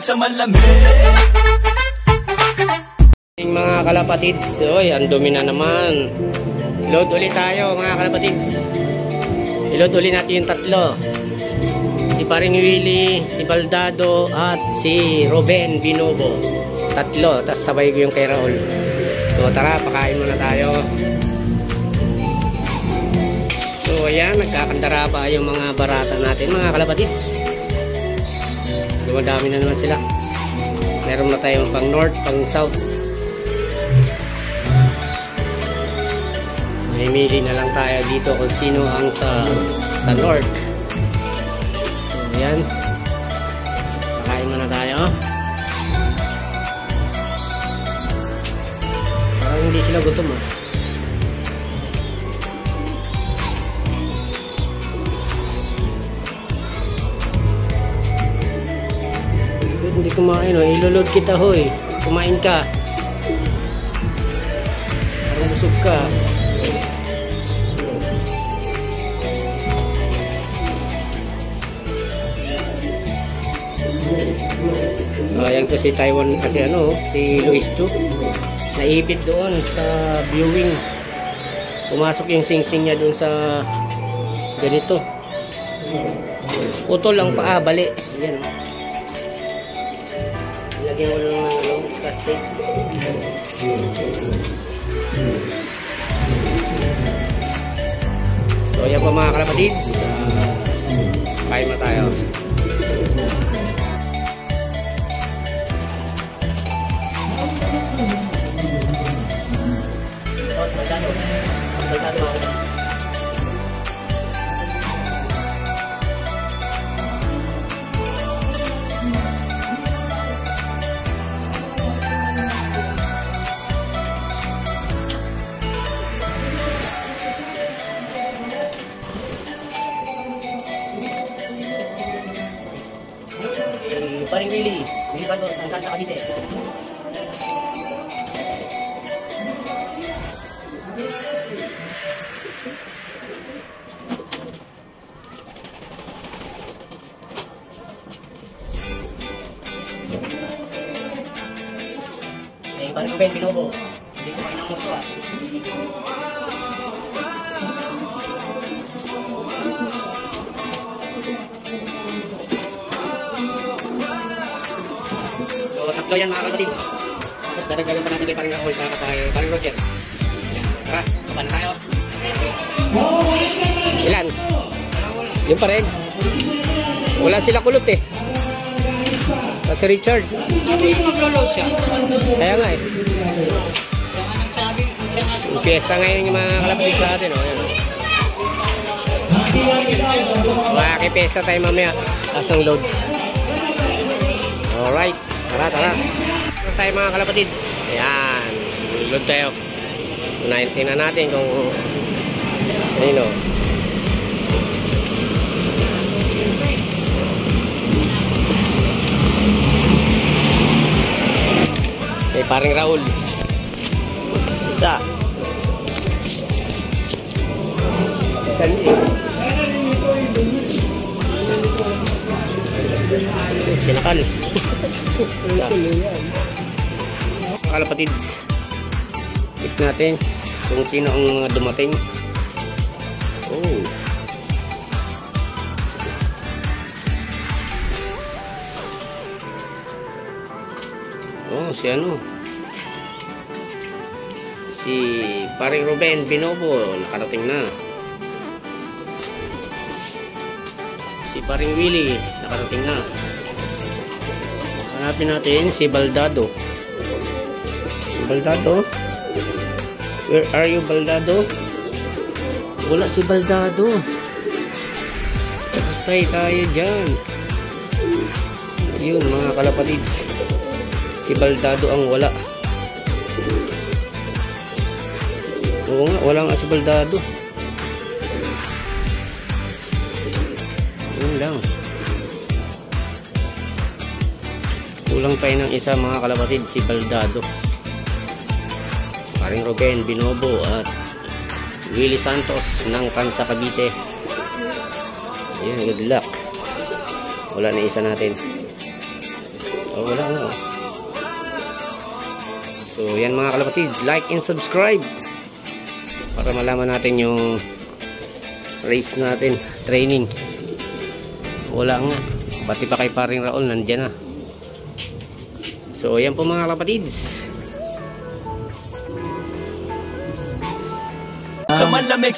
sa malamig. Mga kalapatids, oy, ang dumi na naman. Load ulit tayo mga kalapatids. I-load ulit natin yung tatlo. Si Paring Willie, si Baldado, at si Ruben Binobo. Tatlo, tapos sabay ko yung kay Raul. So tara, pakain muna tayo. So ayan, nagkakandara pa yung mga barata natin mga kalapatids. Dumadami na naman sila. Meron na tayong pang north, pang south. Mamili na lang tayo dito kung sino ang sa north. So ayan, pakain muna tayo. Parang hindi sila gutom ah. Hindi kumain oh, ilulod kita hoy. Kumain ka. Parang busog ka. So ayan ko si Taiwan kasi ano, si Luis Tu. Naipit doon sa viewing. Pumasok yung sing-sing niya doon sa ganito. Putol lang paa, bali. Ayan. Lagyan ko lang ng ano, plastic. So ayan pa mga kalapatids. Kain na tayo. Paring Willie, Willie Baldo, Sangkan sa Cavite. Paring Ruben Binobo, hindi ko kayo ng musto ah. So tatlo yan mga kalapatids. Tapos dadagdagan pa natin kay Paring Raul at Paring Roger. Tara, baba na tayo. Ilan? Yung pa rin. Wala sila kulot eh. At si Richard. Sabi yung mag-load siya. Kaya nga eh. Saka nagsabi siya nga. Yung piyesta ngayon yung mga kalapatids sa atin. Oh, makakipiyesta tayo mamaya. Tapos ng load. Alright. Tara, tara. Tara tayo mga kalapatids. Ayan. Load tayo. Tingnan natin kung ano. Kay Paring Raul. Isa. Sinakal. Isa. Kalapatids. Check natin kung sino ang mga dumating. Oh. Oh, si ano? Si Paring Ruben Binobo nakarating na. Si Paring Willie nakarating na. Hanapin natin si Baldado. Si Baldado? Where are you, Baldado? Wala si Baldado. Patay tayo dyan. Ayun mga kalapatids. Si Baldado ang wala. Oo nga, wala nga si Baldado. Yun lang. Kulang tayo ng isa mga kalapatid, si Baldado. Paring Ruben Binobo at Willie Santos ng Tansa Cavite. Ayun, good luck. Wala na isa natin. Oh, wala nga. So, yan mga kalapatids. Like and subscribe. Para malaman natin yung race natin. Training. Wala nga. Pati pa kay paring Raul, nandyan na. So, yan po mga kalapatids. Sa malamig